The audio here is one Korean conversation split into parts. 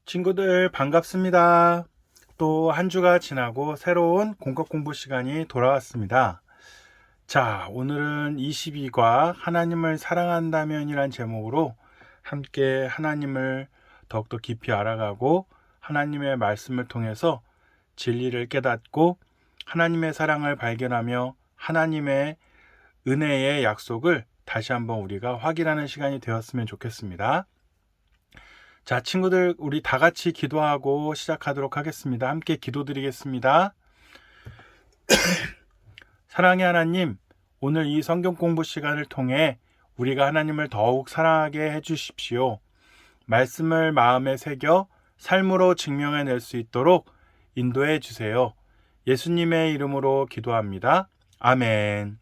친구들 반갑습니다. 또 한 주가 지나고 새로운 공과 공부 시간이 돌아왔습니다. 자, 오늘은 22과 하나님을 사랑한다면이란 제목으로 함께 하나님을 더욱더 깊이 알아가고 하나님의 말씀을 통해서 진리를 깨닫고 하나님의 사랑을 발견하며 하나님의 은혜의 약속을 다시 한번 우리가 확인하는 시간이 되었으면 좋겠습니다. 자, 친구들, 우리 다 같이 기도하고 시작하도록 하겠습니다. 함께 기도드리겠습니다. 사랑의 하나님, 오늘 이 성경 공부 시간을 통해 우리가 하나님을 더욱 사랑하게 해주십시오. 말씀을 마음에 새겨 삶으로 증명해낼 수 있도록 인도해 주세요. 예수님의 이름으로 기도합니다. 아멘.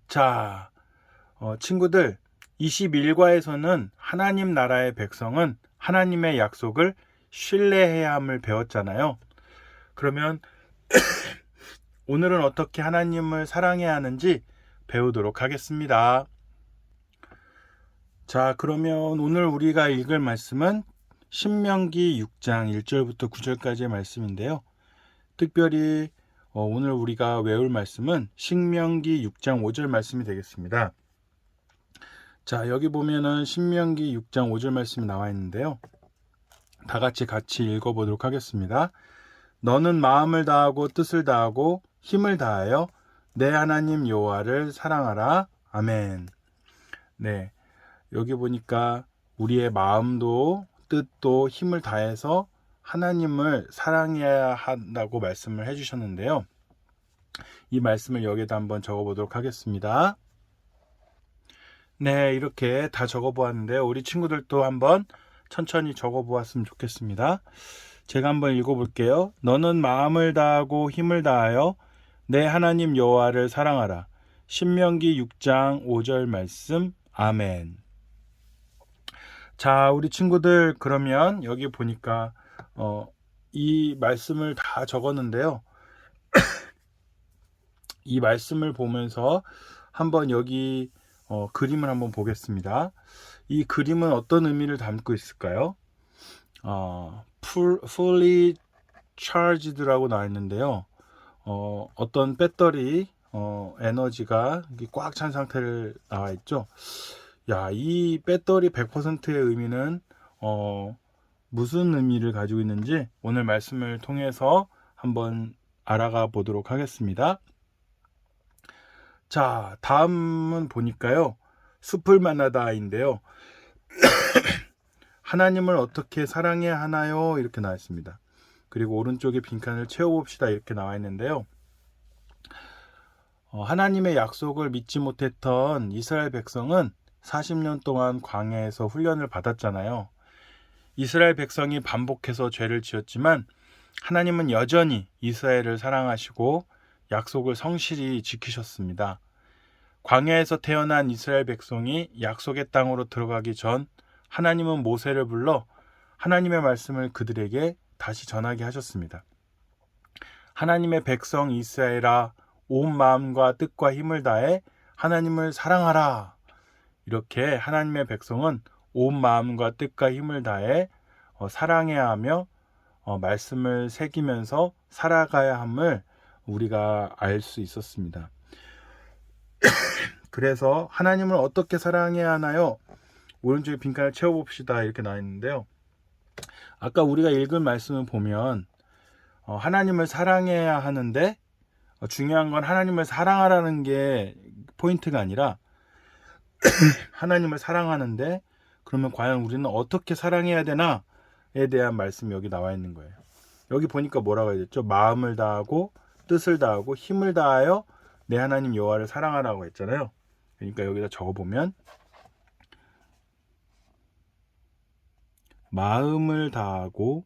자, 친구들, 21과에서는 하나님 나라의 백성은 하나님의 약속을 신뢰해야 함을 배웠잖아요. 그러면 오늘은 어떻게 하나님을 사랑해야 하는지 배우도록 하겠습니다. 자, 그러면 오늘 우리가 읽을 말씀은 신명기 6장 1절부터 9절까지의 말씀인데요. 특별히 오늘 우리가 외울 말씀은 신명기 6장 5절 말씀이 되겠습니다. 자, 여기 보면은 신명기 6장 5절 말씀이 나와 있는데요. 다 같이 읽어보도록 하겠습니다. 너는 마음을 다하고 뜻을 다하고 힘을 다하여 내 하나님 여호와를 사랑하라. 아멘. 네, 여기 보니까 우리의 마음도 뜻도 힘을 다해서 하나님을 사랑해야 한다고 말씀을 해주셨는데요. 이 말씀을 여기에다 한번 적어보도록 하겠습니다. 네, 이렇게 다 적어보았는데요. 우리 친구들도 한번 천천히 적어보았으면 좋겠습니다. 제가 한번 읽어볼게요. 너는 마음을 다하고 힘을 다하여 내 하나님 여호와를 사랑하라. 신명기 6장 5절 말씀. 아멘. 자, 우리 친구들, 그러면 여기 보니까 이 말씀을 다 적었는데요. 이 말씀을 보면서 한번 여기 그림을 한번 보겠습니다. 이 그림은 어떤 의미를 담고 있을까요? fully charged라고 나와 있는데요. 어떤 배터리 에너지가 꽉 찬 상태를 나와 있죠. 야, 이 배터리 100%의 의미는 무슨 의미를 가지고 있는지 오늘 말씀을 통해서 한번 알아가 보도록 하겠습니다. 자, 다음은 보니까요. 숲을 만나다인데요. 하나님을 어떻게 사랑해야 하나요? 이렇게 나와 있습니다. 그리고 오른쪽에 빈칸을 채워봅시다. 이렇게 나와 있는데요. 하나님의 약속을 믿지 못했던 이스라엘 백성은 40년 동안 광야에서 훈련을 받았잖아요. 이스라엘 백성이 반복해서 죄를 지었지만 하나님은 여전히 이스라엘을 사랑하시고 약속을 성실히 지키셨습니다. 광야에서 태어난 이스라엘 백성이 약속의 땅으로 들어가기 전 하나님은 모세를 불러 하나님의 말씀을 그들에게 다시 전하게 하셨습니다. 하나님의 백성 이스라엘아, 온 마음과 뜻과 힘을 다해 하나님을 사랑하라. 이렇게 하나님의 백성은 온 마음과 뜻과 힘을 다해 사랑해야 하며 말씀을 새기면서 살아가야 함을 우리가 알 수 있었습니다. 그래서 하나님을 어떻게 사랑해야 하나요? 오른쪽에 빈칸을 채워봅시다. 이렇게 나와 있는데요. 아까 우리가 읽은 말씀을 보면 하나님을 사랑해야 하는데 중요한 건 하나님을 사랑하라는 게 포인트가 아니라 하나님을 사랑하는데 그러면 과연 우리는 어떻게 사랑해야 되나에 대한 말씀이 여기 나와 있는 거예요. 여기 보니까 뭐라고 해야 됐죠? 마음을 다하고 뜻을 다하고 힘을 다하여 내 하나님 여호와를 사랑하라고 했잖아요. 그러니까 여기다 적어보면 마음을 다하고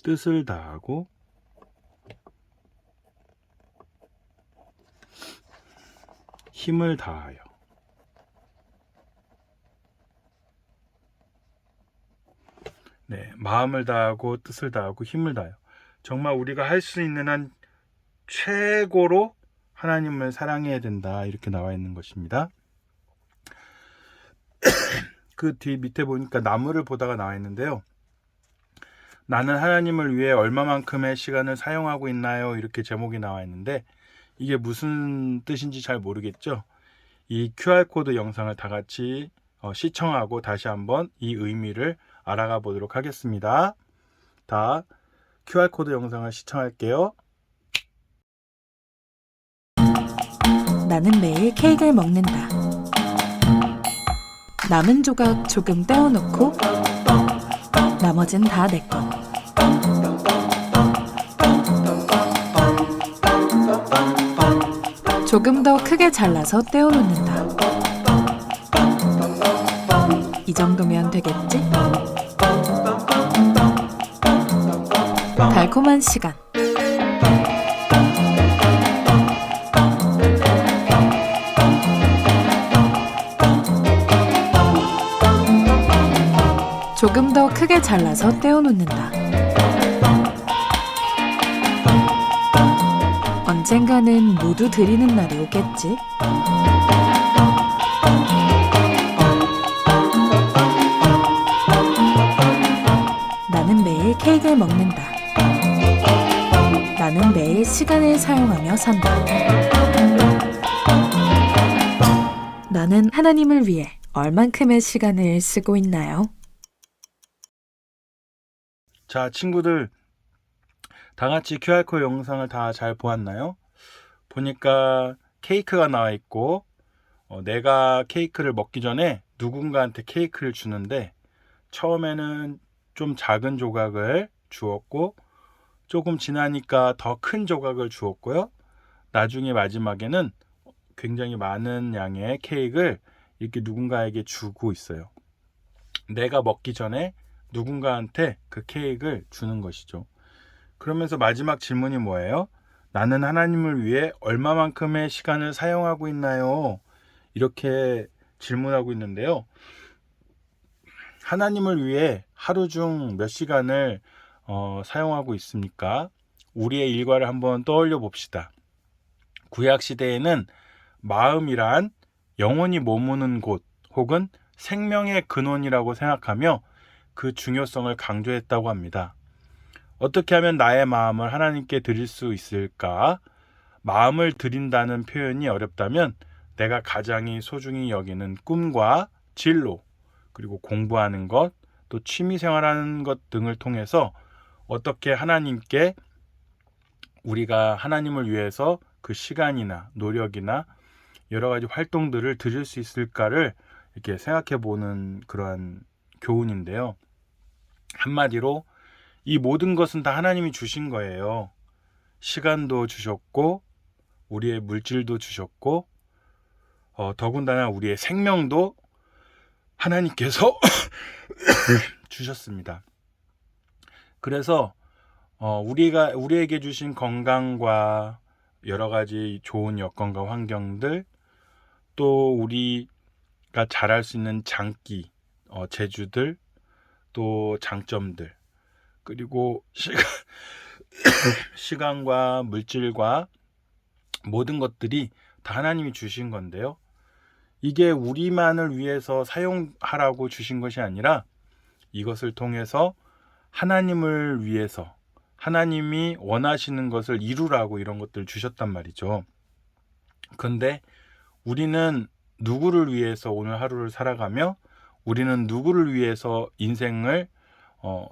뜻을 다하고 힘을 다하여. 네, 마음을 다하고 뜻을 다하고 힘을 다하여. 정말 우리가 할 수 있는 한 최고로 하나님을 사랑해야 된다. 이렇게 나와 있는 것입니다. 그 뒤 밑에 보니까 나무를 보다가 나와 있는데요. 나는 하나님을 위해 얼마만큼의 시간을 사용하고 있나요? 이렇게 제목이 나와 있는데 이게 무슨 뜻인지 잘 모르겠죠? 이 QR코드 영상을 다 같이 시청하고 다시 한번 이 의미를 알아가 보도록 하겠습니다. 다 QR코드 영상을 시청할게요. 나는 매일 케이크를 먹는다. 남은 조각 조금 떼어놓고 나머진 다 내 것. 조금 더 크게 잘라서 떼어놓는다. 이 정도면 되겠지? 달콤한 시간. 조금 더 크게 잘라서 떼어놓는다. 언젠가는 모두 드리는 날이 오겠지? 나는 매일 케이크를 먹는다. 나는 매일 시간을 사용하며 산다. 나는 하나님을 위해 얼만큼의 시간을 쓰고 있나요? 자, 친구들 다 같이 QR코드 영상을 다 잘 보았나요? 보니까 케이크가 나와 있고 내가 케이크를 먹기 전에 누군가한테 케이크를 주는데 처음에는 좀 작은 조각을 주었고 조금 지나니까 더 큰 조각을 주었고요. 나중에 마지막에는 굉장히 많은 양의 케이크를 이렇게 누군가에게 주고 있어요. 내가 먹기 전에 누군가한테 그 케이크를 주는 것이죠. 그러면서 마지막 질문이 뭐예요? 나는 하나님을 위해 얼마만큼의 시간을 사용하고 있나요? 이렇게 질문하고 있는데요. 하나님을 위해 하루 중 몇 시간을 사용하고 있습니까? 우리의 일과를 한번 떠올려 봅시다. 구약 시대에는 마음이란 영혼이 머무는 곳 혹은 생명의 근원이라고 생각하며 그 중요성을 강조했다고 합니다. 어떻게 하면 나의 마음을 하나님께 드릴 수 있을까? 마음을 드린다는 표현이 어렵다면 내가 가장 소중히 여기는 꿈과 진로, 그리고 공부하는 것, 또 취미생활하는 것 등을 통해서 어떻게 하나님께 우리가 하나님을 위해서 그 시간이나 노력이나 여러 가지 활동들을 드릴 수 있을까를 이렇게 생각해 보는 그러한 교훈인데요. 한마디로 이 모든 것은 다 하나님이 주신 거예요. 시간도 주셨고 우리의 물질도 주셨고 더군다나 우리의 생명도 하나님께서 주셨습니다. 그래서 우리에게 주신 건강과 여러 가지 좋은 여건과 환경들, 또 우리가 잘할 수 있는 장기, 재주들, 또 장점들, 그리고 시간과 물질과 모든 것들이 다 하나님이 주신 건데요. 이게 우리만을 위해서 사용하라고 주신 것이 아니라 이것을 통해서 하나님을 위해서 하나님이 원하시는 것을 이루라고 이런 것들을 주셨단 말이죠. 그런데 우리는 누구를 위해서 오늘 하루를 살아가며 우리는 누구를 위해서 인생을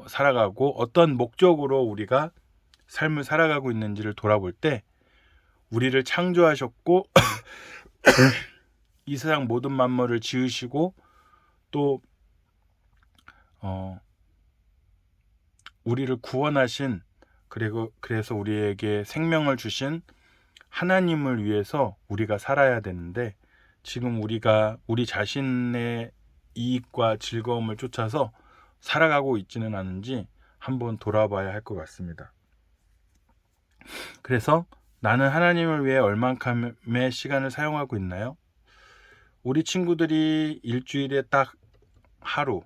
살아가고 어떤 목적으로 우리가 삶을 살아가고 있는지를 돌아볼 때 우리를 창조하셨고 이 세상 모든 만물을 지으시고 또 우리를 구원하신, 그리고 그래서 우리에게 생명을 주신 하나님을 위해서 우리가 살아야 되는데 지금 우리가 우리 자신의 이익과 즐거움을 쫓아서 살아가고 있지는 않은지 한번 돌아봐야 할 것 같습니다. 그래서 나는 하나님을 위해 얼만큼의 시간을 사용하고 있나요? 우리 친구들이 일주일에 딱 하루,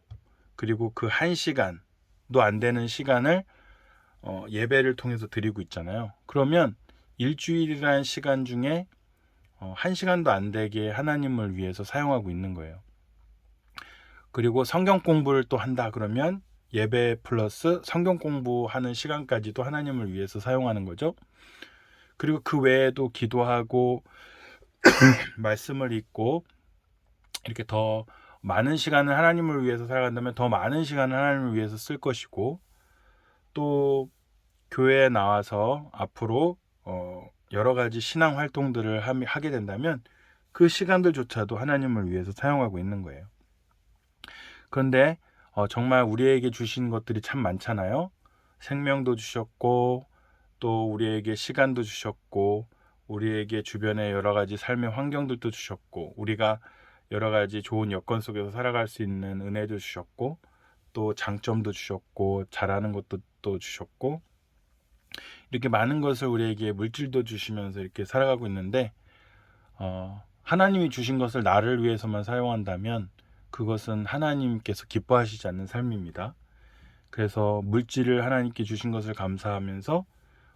그리고 그 1시간도 안 되는 시간을 예배를 통해서 드리고 있잖아요. 그러면 일주일이라는 시간 중에 1시간도 안 되게 하나님을 위해서 사용하고 있는 거예요. 그리고 성경 공부를 또 한다 그러면 예배 플러스 성경 공부하는 시간까지도 하나님을 위해서 사용하는 거죠. 그리고 그 외에도 기도하고 말씀을 읽고 이렇게 더 많은 시간을 하나님을 위해서 살아간다면 더 많은 시간을 하나님을 위해서 쓸 것이고, 또 교회에 나와서 앞으로 여러 가지 신앙 활동들을 하게 된다면 그 시간들조차도 하나님을 위해서 사용하고 있는 거예요. 그런데 정말 우리에게 주신 것들이 참 많잖아요. 생명도 주셨고, 또 우리에게 시간도 주셨고, 우리에게 주변에 여러 가지 삶의 환경들도 주셨고, 우리가 여러 가지 좋은 여건 속에서 살아갈 수 있는 은혜도 주셨고, 또 장점도 주셨고, 잘하는 것도 또 주셨고, 이렇게 많은 것을 우리에게 물질도 주시면서 이렇게 살아가고 있는데, 하나님이 주신 것을 나를 위해서만 사용한다면 그것은 하나님께서 기뻐하시지 않는 삶입니다. 그래서 물질을 하나님께 주신 것을 감사하면서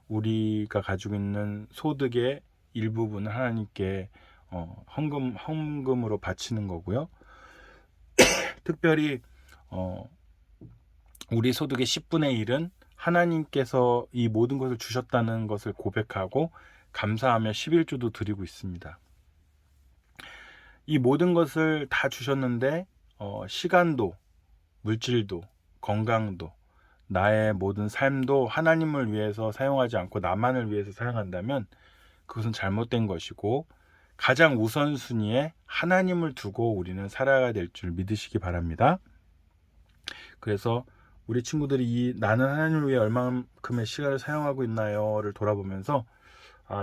우리가 가지고 있는 소득의 일부분을 하나님께 헌금으로 바치는 거고요. 특별히 우리 소득의 10분의 1은 하나님께서 이 모든 것을 주셨다는 것을 고백하고 감사하며 11조도 드리고 있습니다. 이 모든 것을 다 주셨는데 시간도, 물질도, 건강도, 나의 모든 삶도 하나님을 위해서 사용하지 않고 나만을 위해서 사용한다면 그것은 잘못된 것이고, 가장 우선순위에 하나님을 두고 우리는 살아야 될 줄 믿으시기 바랍니다. 그래서 우리 친구들이 나는 하나님을 위해 얼마큼의 시간을 사용하고 있나요를 돌아보면서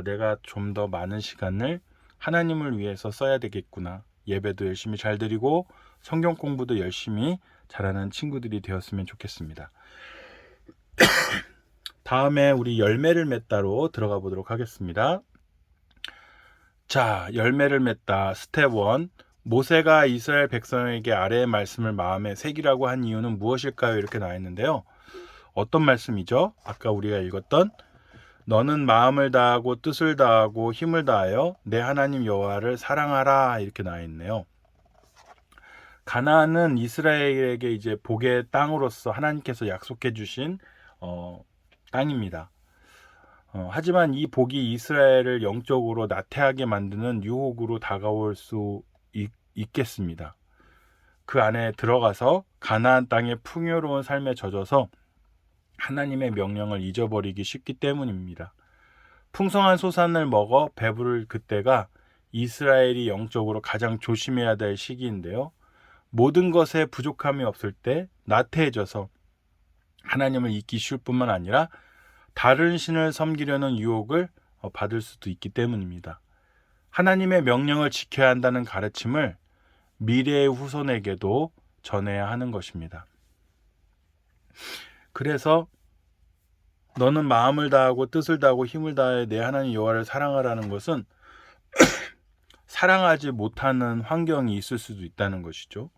내가 좀 더 많은 시간을 하나님을 위해서 써야 되겠구나. 예배도 열심히 잘 드리고 성경 공부도 열심히 잘하는 친구들이 되었으면 좋겠습니다. 다음에 우리 열매를 맺다로 들어가 보도록 하겠습니다. 자, 열매를 맺다 스텝 1. 모세가 이스라엘 백성에게 아래의 말씀을 마음에 새기라고 한 이유는 무엇일까요? 이렇게 나와 있는데요. 어떤 말씀이죠? 아까 우리가 읽었던 너는 마음을 다하고 뜻을 다하고 힘을 다하여 내 하나님 여호와를 사랑하라 이렇게 나와 있네요. 가나안은 이스라엘에게 이제 복의 땅으로서 하나님께서 약속해 주신 땅입니다. 하지만 이 복이 이스라엘을 영적으로 나태하게 만드는 유혹으로 다가올 수 있겠습니다. 그 안에 들어가서 가나안 땅의 풍요로운 삶에 젖어서 하나님의 명령을 잊어버리기 쉽기 때문입니다. 풍성한 소산을 먹어 배부를 그때가 이스라엘이 영적으로 가장 조심해야 될 시기인데요. 모든 것에 부족함이 없을 때 나태해져서 하나님을 잊기 쉬울 뿐만 아니라 다른 신을 섬기려는 유혹을 받을 수도 있기 때문입니다. 하나님의 명령을 지켜야 한다는 가르침을 미래의 후손에게도 전해야 하는 것입니다. 그래서 너는 마음을 다하고 뜻을 다하고 힘을 다해 내 하나님 여호와를 사랑하라는 것은 사랑하지 못하는 환경이 있을 수도 있다는 것이죠.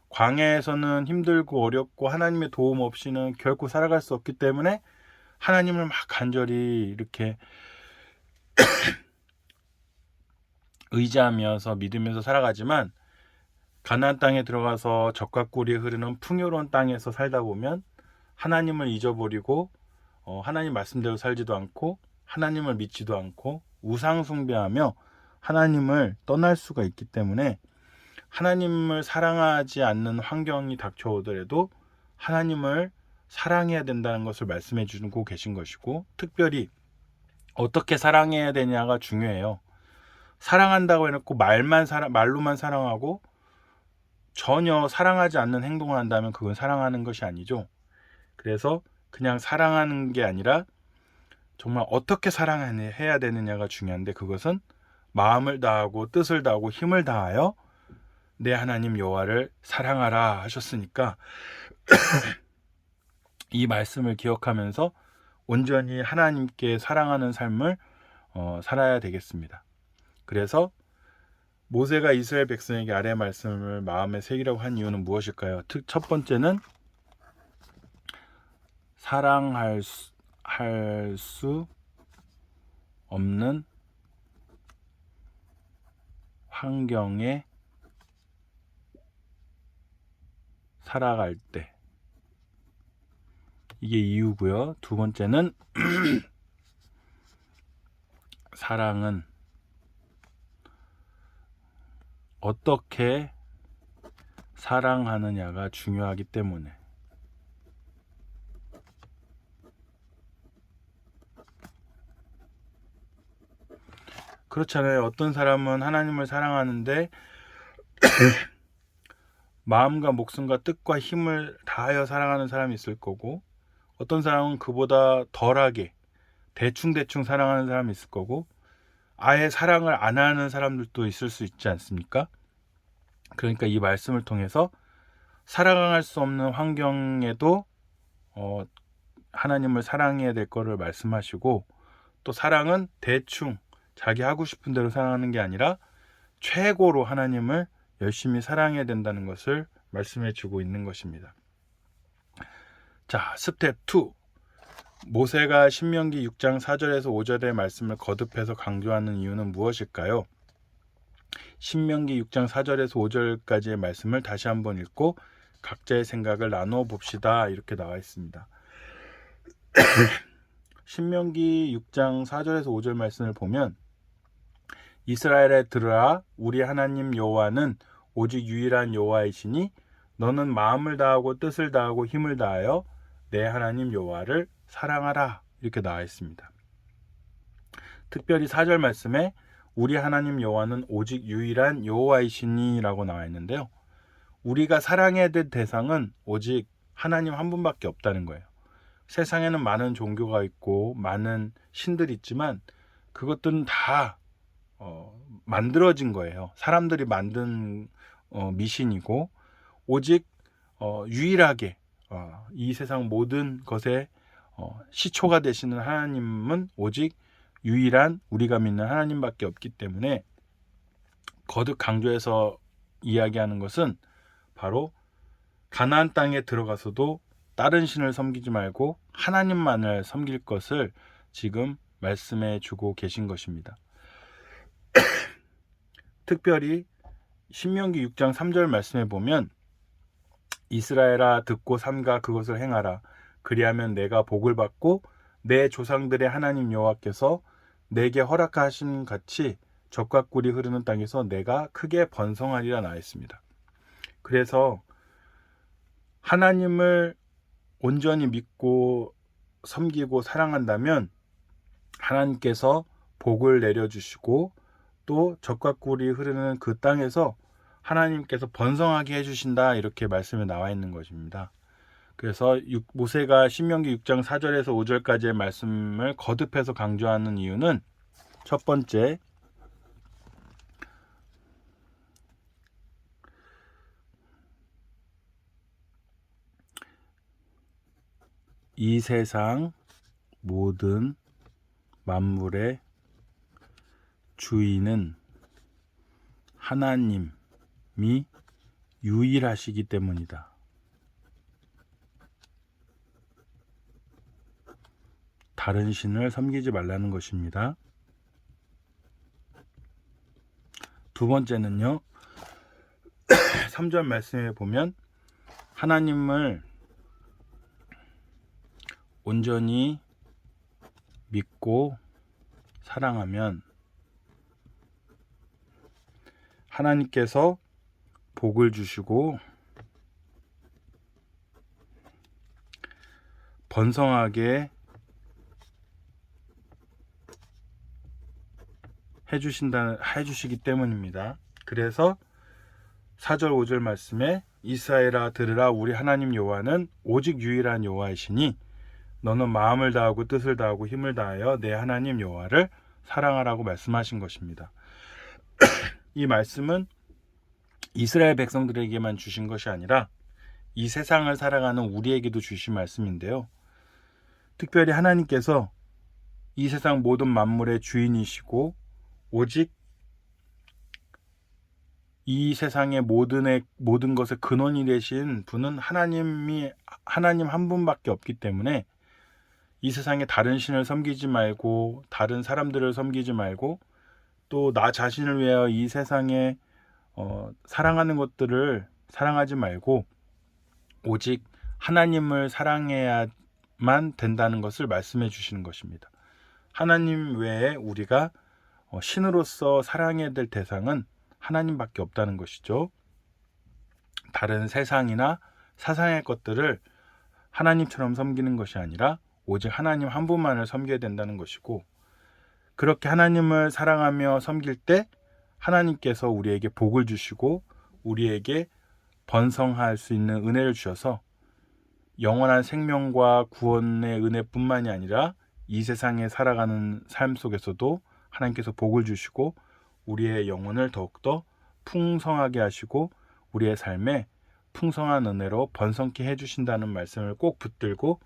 광야에서는 힘들고 어렵고 하나님의 도움 없이는 결코 살아갈 수 없기 때문에 하나님을 막 간절히 이렇게 의지하면서 믿으면서 살아가지만 가나안 땅에 들어가서 젖과 꿀이 흐르는 풍요로운 땅에서 살다 보면 하나님을 잊어버리고 하나님 말씀대로 살지도 않고 하나님을 믿지도 않고 우상 숭배하며 하나님을 떠날 수가 있기 때문에 하나님을 사랑하지 않는 환경이 닥쳐오더라도 하나님을 사랑해야 된다는 것을 말씀해 주고 계신 것이고, 특별히 어떻게 사랑해야 되냐가 중요해요. 사랑한다고 해놓고 말로만 사랑하고 전혀 사랑하지 않는 행동을 한다면 그건 사랑하는 것이 아니죠. 그래서 그냥 사랑하는 게 아니라 정말 어떻게 사랑해야 되느냐가 중요한데, 그것은 마음을 다하고 뜻을 다하고 힘을 다하여 내 하나님 여호와를 사랑하라 하셨으니까 이 말씀을 기억하면서 온전히 하나님께 사랑하는 삶을 살아야 되겠습니다. 그래서 모세가 이스라엘 백성에게 아래의 말씀을 마음에 새기라고 한 이유는 무엇일까요? 첫 번째는 사랑할 수 없는 환경에 살아갈 때. 이게 이유고요. 두 번째는 사랑은 어떻게 사랑하느냐가 중요하기 때문에. 그렇잖아요. 어떤 사람은 하나님을 사랑하는데 마음과 목숨과 뜻과 힘을 다하여 사랑하는 사람이 있을 거고, 어떤 사람은 그보다 덜하게 대충대충 사랑하는 사람이 있을 거고, 아예 사랑을 안 하는 사람들도 있을 수 있지 않습니까? 그러니까 이 말씀을 통해서 사랑할 수 없는 환경에도 하나님을 사랑해야 될 거를 말씀하시고, 또 사랑은 대충 자기 하고 싶은 대로 사랑하는 게 아니라 최고로 하나님을 열심히 사랑해야 된다는 것을 말씀해 주고 있는 것입니다. 자, 스텝 2. 모세가 신명기 6장 4절에서 5절의 말씀을 거듭해서 강조하는 이유는 무엇일까요? 신명기 6장 4절에서 5절까지의 말씀을 다시 한번 읽고 각자의 생각을 나누어 봅시다. 이렇게 나와 있습니다. 신명기 6장 4절에서 5절 말씀을 보면, 이스라엘에 들으라, 우리 하나님 여호와는 오직 유일한 여호와이시니 너는 마음을 다하고 뜻을 다하고 힘을 다하여 내 하나님 여호와를 사랑하라. 이렇게 나와 있습니다. 특별히 4절 말씀에 우리 하나님 여호와는 오직 유일한 여호와이시니 라고 나와 있는데요. 우리가 사랑해야 될 대상은 오직 하나님 한 분밖에 없다는 거예요. 세상에는 많은 종교가 있고 많은 신들이 있지만 그것들은 다 만들어진 거예요. 사람들이 만든 미신이고, 오직 유일하게 이 세상 모든 것에 시초가 되시는 하나님은 오직 유일한 우리가 믿는 하나님밖에 없기 때문에 거듭 강조해서 이야기하는 것은 바로 가나안 땅에 들어가서도 다른 신을 섬기지 말고 하나님만을 섬길 것을 지금 말씀해 주고 계신 것입니다. 특별히 신명기 6장 3절 말씀에 보면, 이스라엘아 듣고 삼가 그것을 행하라. 그리하면 내가 복을 받고 내 조상들의 하나님 여호와께서 내게 허락하신 같이 젖과 꿀이 흐르는 땅에서 내가 크게 번성하리라 나왔습니다. 그래서 하나님을 온전히 믿고 섬기고 사랑한다면 하나님께서 복을 내려주시고, 또 젖과 꿀이 흐르는 그 땅에서 하나님께서 번성하게 해주신다, 이렇게 말씀에 나와 있는 것입니다. 그래서 모세가 신명기 6장 4절에서 5절까지의 말씀을 거듭해서 강조하는 이유는, 첫 번째, 이 세상 모든 만물의 주인은 하나님이 유일하시기 때문이다. 다른 신을 섬기지 말라는 것입니다. 두 번째는요, 3절 말씀에 보면 하나님을 온전히 믿고 사랑하면 하나님께서 복을 주시고 번성하게 해주시기 때문입니다. 그래서 4절 5절 말씀에 이스라엘아 들으라, 우리 하나님 여호와는 오직 유일한 여호와이시니 너는 마음을 다하고 뜻을 다하고 힘을 다하여 내 하나님 여호와를 사랑하라고 말씀하신 것입니다. 이 말씀은 이스라엘 백성들에게만 주신 것이 아니라 이 세상을 살아가는 우리에게도 주신 말씀인데요. 특별히 하나님께서 이 세상 모든 만물의 주인이시고 오직 이 세상의 모든 것의 근원이 되신 분은 하나님 한 분밖에 없기 때문에 이 세상에 다른 신을 섬기지 말고 다른 사람들을 섬기지 말고 또 나 자신을 위하여 이 세상에 사랑하는 것들을 사랑하지 말고 오직 하나님을 사랑해야만 된다는 것을 말씀해 주시는 것입니다. 하나님 외에 우리가 신으로서 사랑해야 될 대상은 하나님밖에 없다는 것이죠. 다른 세상이나 사상의 것들을 하나님처럼 섬기는 것이 아니라 오직 하나님 한 분만을 섬겨야 된다는 것이고, 그렇게 하나님을 사랑하며 섬길 때 하나님께서 우리에게 복을 주시고 우리에게 번성할 수 있는 은혜를 주셔서 영원한 생명과 구원의 은혜뿐만이 아니라 이 세상에 살아가는 삶 속에서도 하나님께서 복을 주시고 우리의 영혼을 더욱더 풍성하게 하시고 우리의 삶에 풍성한 은혜로 번성케 해주신다는 말씀을 꼭 붙들고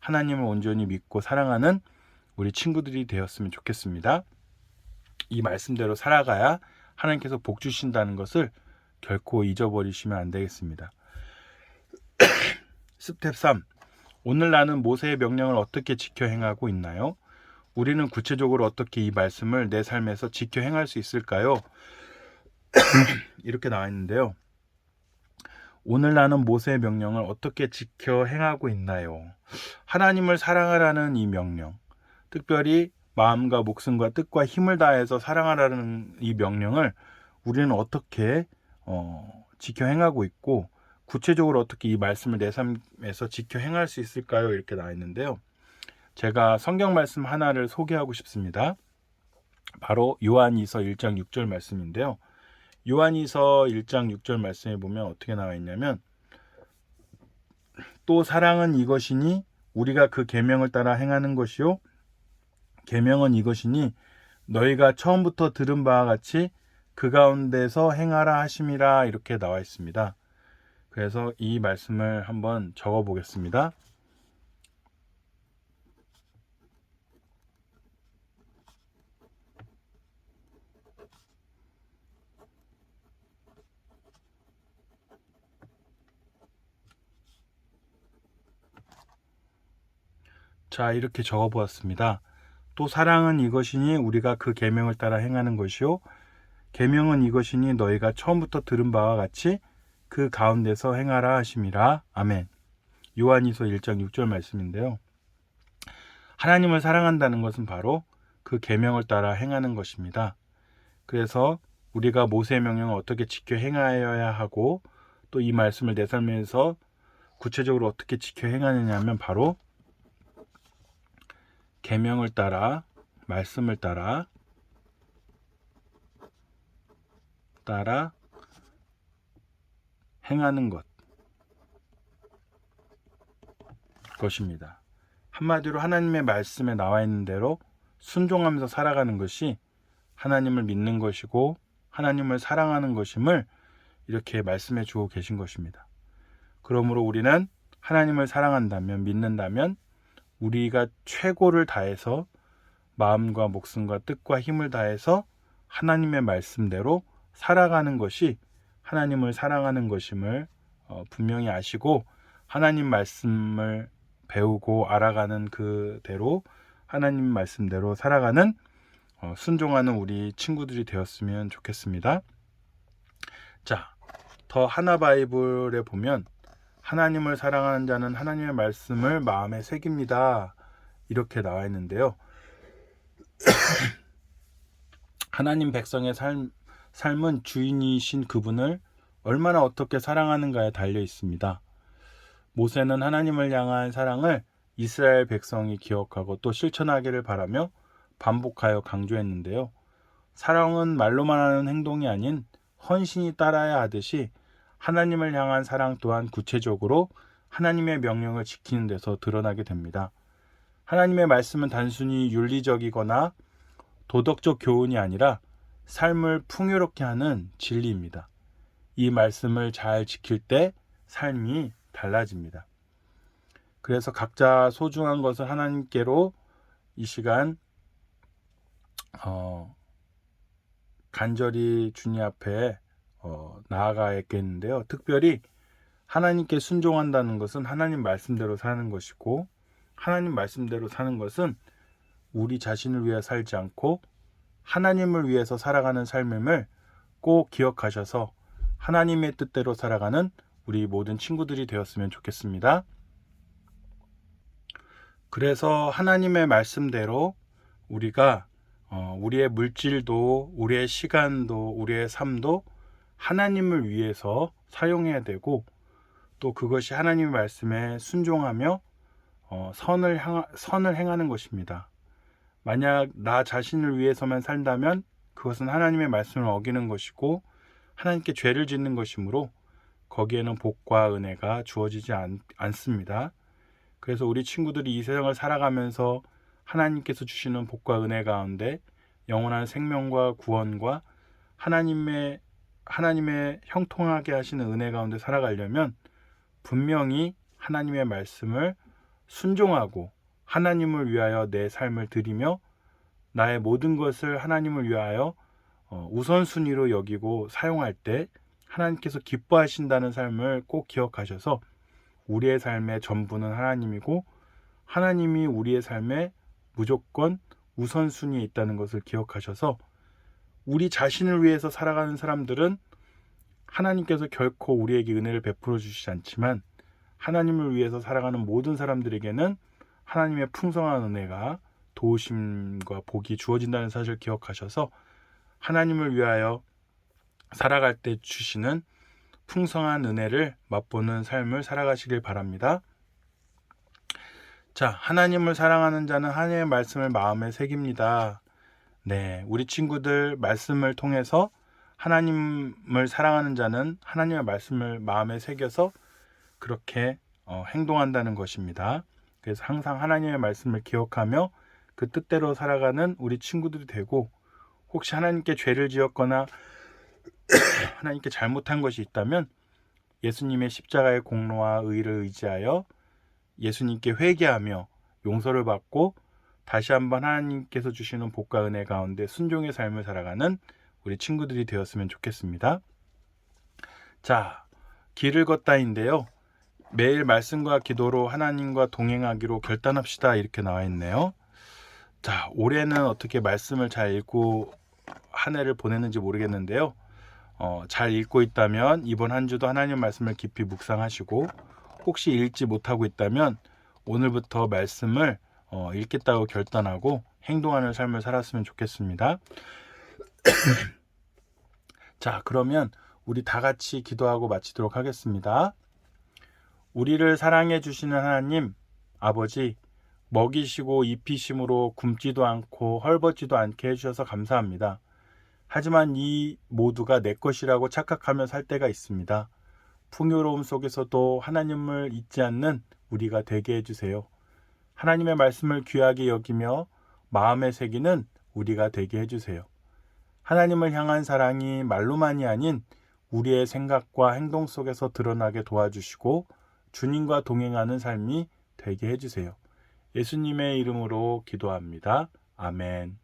하나님을 온전히 믿고 사랑하는 우리 친구들이 되었으면 좋겠습니다. 이 말씀대로 살아가야 하나님께서 복 주신다는 것을 결코 잊어버리시면 안 되겠습니다. 스텝 3. 오늘 나는 모세의 명령을 어떻게 지켜 행하고 있나요? 우리는 구체적으로 어떻게 이 말씀을 내 삶에서 지켜 행할 수 있을까요? 이렇게 나와 있는데요. 오늘 나는 모세의 명령을 어떻게 지켜 행하고 있나요? 하나님을 사랑하라는 이 명령, 특별히 마음과 목숨과 뜻과 힘을 다해서 사랑하라는 이 명령을 우리는 어떻게 지켜 행하고 있고, 구체적으로 어떻게 이 말씀을 내 삶에서 지켜 행할 수 있을까요? 이렇게 나와 있는데요. 제가 성경 말씀 하나를 소개하고 싶습니다. 바로 요한이서 1장 6절 말씀인데요. 요한이서 1장 6절 말씀에 보면 어떻게 나와 있냐면, 또 사랑은 이것이니 우리가 그 계명을 따라 행하는 것이요, 계명은 이것이니 너희가 처음부터 들은 바와 같이 그 가운데서 행하라 하심이라, 이렇게 나와 있습니다. 그래서 이 말씀을 한번 적어 보겠습니다. 자, 이렇게 적어 보았습니다. 또 사랑은 이것이니 우리가 그 계명을 따라 행하는 것이요, 계명은 이것이니 너희가 처음부터 들은 바와 같이 그 가운데서 행하라 하심이라. 아멘. 요한이서 1장 6절 말씀인데요. 하나님을 사랑한다는 것은 바로 그 계명을 따라 행하는 것입니다. 그래서 우리가 모세의 명령을 어떻게 지켜 행하여야 하고, 또 이 말씀을 내 삶에서 구체적으로 어떻게 지켜 행하느냐 하면 바로 계명을 따라, 말씀을 따라 행하는 것입니다. 한마디로 하나님의 말씀에 나와 있는 대로 순종하면서 살아가는 것이 하나님을 믿는 것이고 하나님을 사랑하는 것임을 이렇게 말씀해 주고 계신 것입니다. 그러므로 우리는 하나님을 사랑한다면, 믿는다면 우리가 최고를 다해서 마음과 목숨과 뜻과 힘을 다해서 하나님의 말씀대로 살아가는 것이 하나님을 사랑하는 것임을 분명히 아시고, 하나님 말씀을 배우고 알아가는 그대로 하나님 말씀대로 살아가는 순종하는 우리 친구들이 되었으면 좋겠습니다. 자, 더 하나 바이블에 보면 하나님을 사랑하는 자는 하나님의 말씀을 마음에 새깁니다, 이렇게 나와 있는데요. 하나님 백성의 삶은 주인이신 그분을 얼마나 어떻게 사랑하는가에 달려 있습니다. 모세는 하나님을 향한 사랑을 이스라엘 백성이 기억하고 또 실천하기를 바라며 반복하여 강조했는데요. 사랑은 말로만 하는 행동이 아닌 헌신이 따라야 하듯이 하나님을 향한 사랑 또한 구체적으로 하나님의 명령을 지키는 데서 드러나게 됩니다. 하나님의 말씀은 단순히 윤리적이거나 도덕적 교훈이 아니라 삶을 풍요롭게 하는 진리입니다. 이 말씀을 잘 지킬 때 삶이 달라집니다. 그래서 각자 소중한 것을 하나님께로 이 시간 간절히 주님 앞에 나아가야겠는데요. 특별히 하나님께 순종한다는 것은 하나님 말씀대로 사는 것이고, 하나님 말씀대로 사는 것은 우리 자신을 위해 살지 않고 하나님을 위해서 살아가는 삶임을 꼭 기억하셔서 하나님의 뜻대로 살아가는 우리 모든 친구들이 되었으면 좋겠습니다. 그래서 하나님의 말씀대로 우리가 우리의 물질도, 우리의 시간도, 우리의 삶도 하나님을 위해서 사용해야 되고, 또 그것이 하나님의 말씀에 순종하며 선을 행하는 것입니다. 만약 나 자신을 위해서만 산다면 그것은 하나님의 말씀을 어기는 것이고 하나님께 죄를 짓는 것이므로 거기에는 복과 은혜가 주어지지 않습니다. 그래서 우리 친구들이 이 세상을 살아가면서 하나님께서 주시는 복과 은혜 가운데 영원한 생명과 구원과 하나님의 형통하게 하시는 은혜 가운데 살아가려면 분명히 하나님의 말씀을 순종하고 하나님을 위하여 내 삶을 드리며 나의 모든 것을 하나님을 위하여 우선순위로 여기고 사용할 때 하나님께서 기뻐하신다는 삶을 꼭 기억하셔서 우리의 삶의 전부는 하나님이고 하나님이 우리의 삶에 무조건 우선순위에 있다는 것을 기억하셔서 우리 자신을 위해서 살아가는 사람들은 하나님께서 결코 우리에게 은혜를 베풀어 주시지 않지만 하나님을 위해서 살아가는 모든 사람들에게는 하나님의 풍성한 은혜가 도우심과 복이 주어진다는 사실을 기억하셔서 하나님을 위하여 살아갈 때 주시는 풍성한 은혜를 맛보는 삶을 살아가시길 바랍니다. 자, 하나님을 사랑하는 자는 하나님의 말씀을 마음에 새깁니다. 네, 우리 친구들 말씀을 통해서 하나님을 사랑하는 자는 하나님의 말씀을 마음에 새겨서 그렇게 행동한다는 것입니다. 그래서 항상 하나님의 말씀을 기억하며 그 뜻대로 살아가는 우리 친구들이 되고, 혹시 하나님께 죄를 지었거나 하나님께 잘못한 것이 있다면 예수님의 십자가의 공로와 의를 의지하여 예수님께 회개하며 용서를 받고 다시 한번 하나님께서 주시는 복과 은혜 가운데 순종의 삶을 살아가는 우리 친구들이 되었으면 좋겠습니다. 자, 길을 걷다인데요. 매일 말씀과 기도로 하나님과 동행하기로 결단합시다, 이렇게 나와 있네요. 자, 올해는 어떻게 말씀을 잘 읽고 한 해를 보냈는지 모르겠는데요. 잘 읽고 있다면 이번 한 주도 하나님 말씀을 깊이 묵상하시고, 혹시 읽지 못하고 있다면 오늘부터 말씀을 읽겠다고 결단하고 행동하는 삶을 살았으면 좋겠습니다. 자, 그러면 우리 다 같이 기도하고 마치도록 하겠습니다. 우리를 사랑해 주시는 하나님 아버지, 먹이시고 입히심으로 굶지도 않고 헐벗지도 않게 해주셔서 감사합니다. 하지만 이 모두가 내 것이라고 착각하며 살 때가 있습니다. 풍요로움 속에서도 하나님을 잊지 않는 우리가 되게 해주세요. 하나님의 말씀을 귀하게 여기며 마음에 새기는 우리가 되게 해주세요. 하나님을 향한 사랑이 말로만이 아닌 우리의 생각과 행동 속에서 드러나게 도와주시고 주님과 동행하는 삶이 되게 해주세요. 예수님의 이름으로 기도합니다. 아멘.